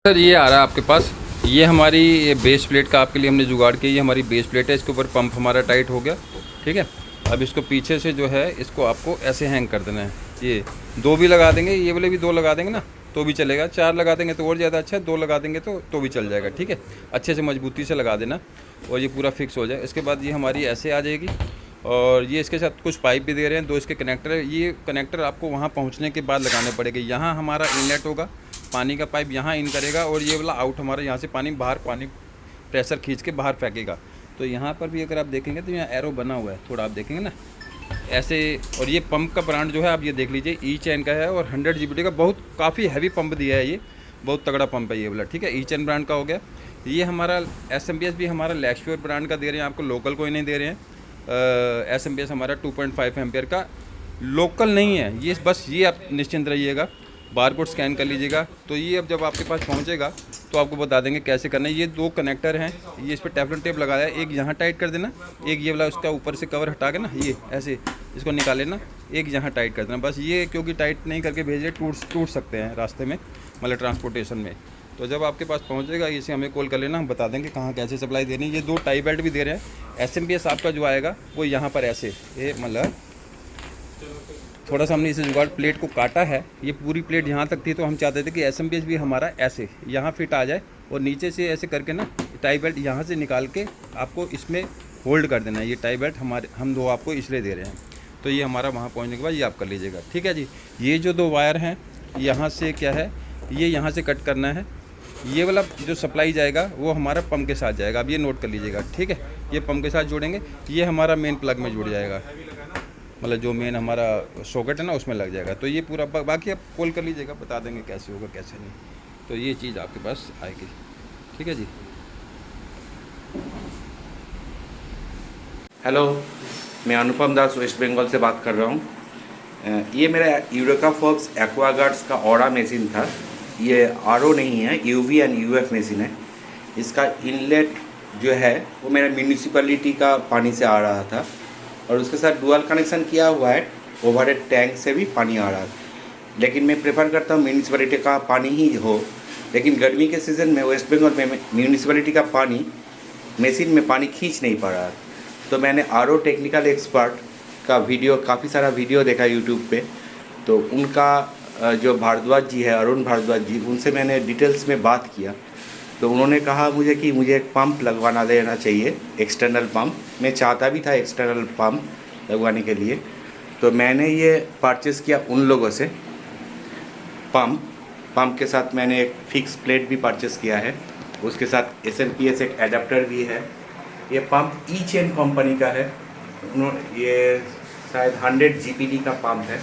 Sir ये आ रहा है आपके पास, ये हमारी बेस प्लेट का आपके लिए हमने जुगाड़ किया। ये हमारी बेस प्लेट है, इसके ऊपर पंप हमारा टाइट हो गया, ठीक है। अब इसको पीछे से जो है इसको आपको ऐसे हैंग कर देना है। ये दो भी लगा देंगे, ये वाले भी दो लगा देंगे ना तो भी चलेगा, चार लगा देंगे तो और ज़्यादा अच्छा है, दो लगा देंगे तो भी चल जाएगा, ठीक है। अच्छे से मजबूती से लगा देना और ये पूरा फिक्स हो जाए। इसके बाद ये हमारी ऐसे आ जाएगी और ये इसके साथ कुछ पाइप भी दे रहे हैं, दो इसके कनेक्टर है। ये कनेक्टर आपको वहाँ पहुँचने के बाद लगाने पड़ेंगे। यहाँ हमारा इनलेट होगा, पानी का पाइप यहाँ इन करेगा और ये वाला आउट हमारा यहाँ से पानी बाहर, पानी प्रेशर खींच के बाहर फेंकेगा। तो यहाँ पर भी अगर आप देखेंगे तो यहाँ एरो बना हुआ है, थोड़ा आप देखेंगे ना ऐसे। और ये पंप का ब्रांड जो है आप ये देख लीजिए, ई चैन का है और 100 GBD का बहुत काफ़ी हैवी पंप दिया है। ये बहुत तगड़ा पंप है ये वाला, ठीक है। ई चैन ब्रांड का हो गया। ये हमारा SMPS भी हमारा लैक्सफ्योर ब्रांड का दे रहे हैं आपको, लोकल कोई नहीं दे रहे हैं। SMPS हमारा 2.5 एम्पियर का लोकल नहीं है ये, बस ये आप निश्चिंत रहिएगा। बारकोड स्कैन कर लीजिएगा। तो ये अब जब आपके पास पहुंचेगा तो आपको बता देंगे कैसे करना है। ये दो कनेक्टर हैं, ये इस पर टेफ्लॉन टेप लगाया है, एक यहाँ टाइट कर देना, एक ये वाला उसका ऊपर से कवर हटा के ना ये ऐसे इसको निकाल लेना, एक यहाँ टाइट कर देना बस। ये क्योंकि टाइट नहीं करके भेजे टूट सकते हैं रास्ते में, मतलब ट्रांसपोर्टेशन में। तो जब आपके पास पहुँचेगा इसे हमें कॉल कर लेना, हम बता देंगे कहाँ कैसे सप्लाई देनी है। ये दो टाई बेल्ट भी दे रहे हैं। SMPS आपका जो आएगा वो यहाँ पर ऐसे, ये मतलब थोड़ा सा हमने इसे जुगाड़ प्लेट को काटा है। ये पूरी प्लेट यहाँ तक थी तो हम चाहते थे कि SMPS भी हमारा ऐसे यहाँ फिट आ जाए और नीचे से ऐसे करके ना टाई बेल्ट यहाँ से निकाल के आपको इसमें होल्ड कर देना है। ये टाई बेल्ट हम दो आपको इसलिए दे रहे हैं। तो ये हमारा वहाँ पहुँचने के बाद ये आप कर लीजिएगा, ठीक है जी। ये जो दो वायर हैं यहाँ से क्या है, ये यहाँ से कट करना है। ये वाला जो सप्लाई जाएगा वो हमारा पंप के साथ जाएगा, अब ये नोट कर लीजिएगा, ठीक है। ये पंप के साथ जोड़ेंगे, ये हमारा मेन प्लग में जुड़ जाएगा, मतलब जो मेन हमारा सॉकेट है ना उसमें लग जाएगा। तो ये पूरा बाकी आप कॉल कर लीजिएगा, बता देंगे कैसे होगा कैसे नहीं। तो ये चीज़ आपके पास आएगी, ठीक है जी। हेलो, मैं अनुपम दास वेस्ट बंगाल से बात कर रहा हूँ। ये मेरा यूरेका फोर्ब्स एक्वागार्ड्स का ऑरा मशीन था। ये RO नहीं है, UV एंड UF मशीन है। इसका इनलेट जो है वो मेरा म्यूनिसिपैलिटी का पानी से आ रहा था और उसके साथ डुअल कनेक्शन किया हुआ है, ओवरहेड टैंक से भी पानी आ रहा है। लेकिन मैं प्रेफर करता हूँ म्यूनिसिपैलिटी का पानी ही हो। लेकिन गर्मी के सीज़न में वेस्ट बंगाल में म्यूनिसिपैलिटी का पानी मशीन में पानी खींच नहीं पा रहा है। तो मैंने RO टेक्निकल एक्सपर्ट का वीडियो, काफ़ी सारा वीडियो देखा यूट्यूब पे। तो उनका जो भारद्वाज जी है, अरुण भारद्वाज जी, उनसे मैंने डिटेल्स में बात किया। तो उन्होंने कहा मुझे कि मुझे एक पंप लगवाना देना चाहिए, एक्सटर्नल पंप। मैं चाहता भी था एक्सटर्नल पंप लगवाने के लिए। तो मैंने ये परचेज़ किया उन लोगों से पंप के साथ मैंने एक फिक्स प्लेट भी परचेज़ किया है। उसके साथ SMPS एक एडाप्टर भी है। ये पंप ई चैन कंपनी का है। ये शायद 100 GBD का पंप है।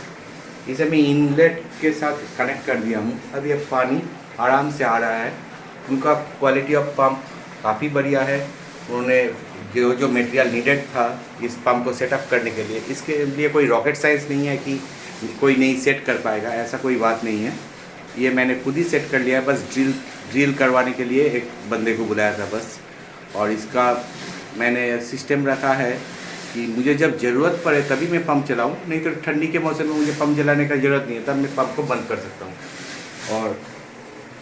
इसे मैं इनलेट के साथ कनेक्ट कर दिया हूँ। अब ये पानी आराम से आ रहा है। उनका क्वालिटी ऑफ पंप काफ़ी बढ़िया है। उन्होंने जो मटेरियल नीडेड था इस पंप को सेटअप करने के लिए, इसके लिए कोई रॉकेट साइंस नहीं है कि कोई नहीं सेट कर पाएगा, ऐसा कोई बात नहीं है। ये मैंने खुद ही सेट कर लिया है, बस ड्रिल करवाने के लिए एक बंदे को बुलाया था बस। और इसका मैंने सिस्टम रखा है कि मुझे जब ज़रूरत पड़े तभी मैं पंप चलाऊँ, नहीं तो ठंडी के मौसम में मुझे पंप चलाने का ज़रूरत नहीं है, तब मैं पंप को बंद कर सकता हूँ। और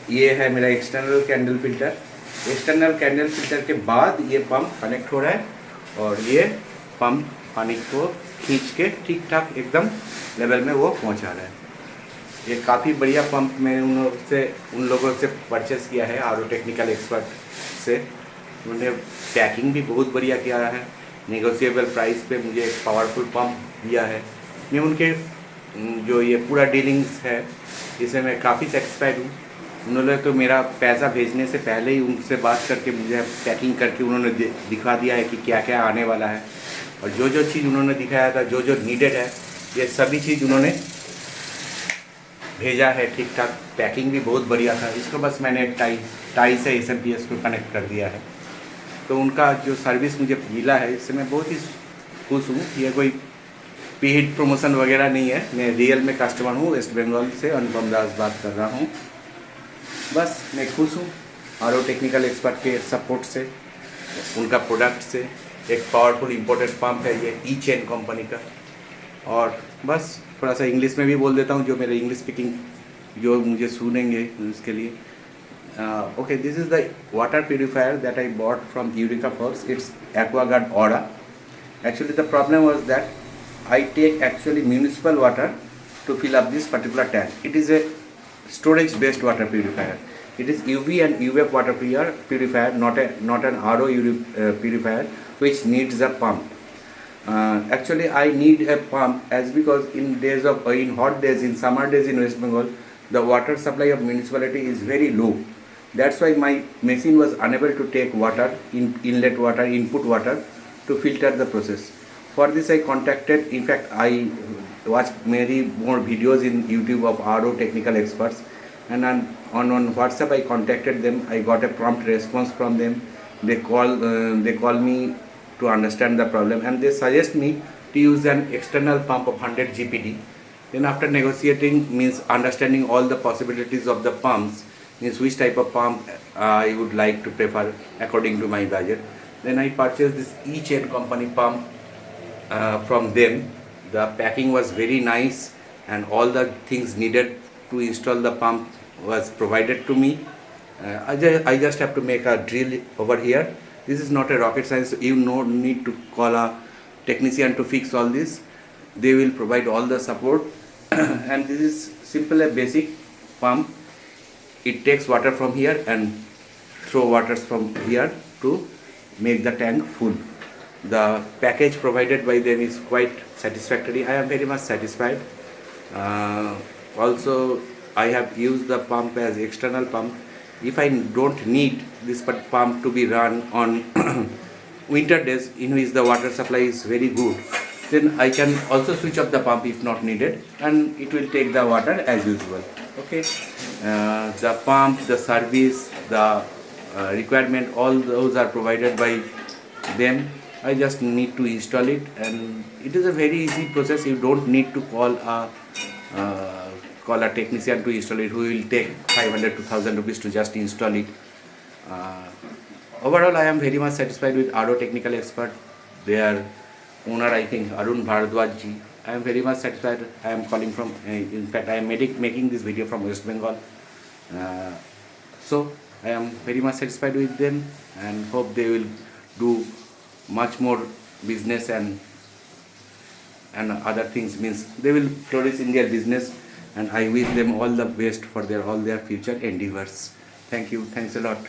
ये है मेरा external candle filter. External candle filter के बाद ये पंप कनेक्ट हो रहा है और ये पंप पानी को खींच के ठीक ठाक एकदम लेवल में वो पहुंचा रहा है। ये काफ़ी बढ़िया पंप मैंने उन लोगों से परचेस किया है, RO टेक्निकल एक्सपर्ट से। उन्होंने पैकिंग भी बहुत बढ़िया किया है, नेगोशिएबल प्राइस पे मुझे एक पावरफुल पंप दिया है। मैं उनके जो ये पूरा डीलिंग्स है इसमें मैं काफ़ी सेटिस्फाइड हूँ। उन्होंने तो मेरा पैसा भेजने से पहले ही उनसे बात करके मुझे पैकिंग करके उन्होंने दिखा दिया है कि क्या क्या आने वाला है। और जो जो चीज़ उन्होंने दिखाया था, जो जो नीडेड है, ये सभी चीज़ उन्होंने भेजा है ठीक ठाक। पैकिंग भी बहुत बढ़िया था। इसको बस मैंने टाई से SMPS को कनेक्ट कर दिया है। तो उनका जो सर्विस मुझे मिला है इससे मैं बहुत ही खुश हूँ। ये कोई पेड प्रमोशन वगैरह नहीं है, मैं रियल में कस्टमर हूँ। वेस्ट बंगाल से अनुपम दास बात कर रहा हूँ। बस मैं खुश हूँ RO टेक्निकल एक्सपर्ट के सपोर्ट से, उनका प्रोडक्ट से। एक पावरफुल इम्पोर्टेड पंप है ये ई चैन कंपनी का। और बस थोड़ा सा इंग्लिश में भी बोल देता हूँ, जो मेरे इंग्लिश स्पीकिंग जो मुझे सुनेंगे उसके लिए। Okay, this is the water purifier that I bought from Eureka Forbes. It's AquaGuard Aura. Actually, the problem was that I take actually municipal water to fill up this particular tank. It is a storage-based water purifier. It is UV and UF water purifier, not an RO purifier, which needs a pump. Actually, I need a pump as because in hot days, in summer days in West Bengal, the water supply of municipality is very low. That's why my machine was unable to take water, inlet water, input water to filter the process. For this I contacted, in fact I watched many more videos in YouTube of RO technical experts, and on WhatsApp I contacted them. I got a prompt response from them. They call me to understand the problem, and they suggest me to use an external pump of 100 GPD. Then after negotiating, means understanding all the possibilities of the pumps, means which type of pump I would like to prefer according to my budget. Then I purchased this E-Chain company pump from them. The packing was very nice, and all the things needed to install the pump was provided to me. I just have to make a drill over here. This is not a rocket science. You no need to call a technician to fix all this. They will provide all the support. And this is simple a basic pump. It takes water from here and throw waters from here to make the tank full. The package provided by them is quite satisfactory. I am very much satisfied. Also, I have used the pump as external pump. If I don't need this pump to be run on winter days in which the water supply is very good, then I can also switch off the pump if not needed, and it will take the water as usual. Okay, the pump, the service, the requirement, all those are provided by them. I just need to install it, and it is a very easy process. You don't need to call a technician to install it, who will take 500 to 1000 rupees to just install it. Overall, I am very much satisfied with RO technical expert. Their owner, I think, Arun Bharadwaj ji. I am very much satisfied. I am calling from, in fact, I am making this video from West Bengal. So, I am very much satisfied with them, and hope they will do much more business and other things, means they will flourish in their business, and I wish them all the best for all their future endeavors. Thank you. Thanks a lot.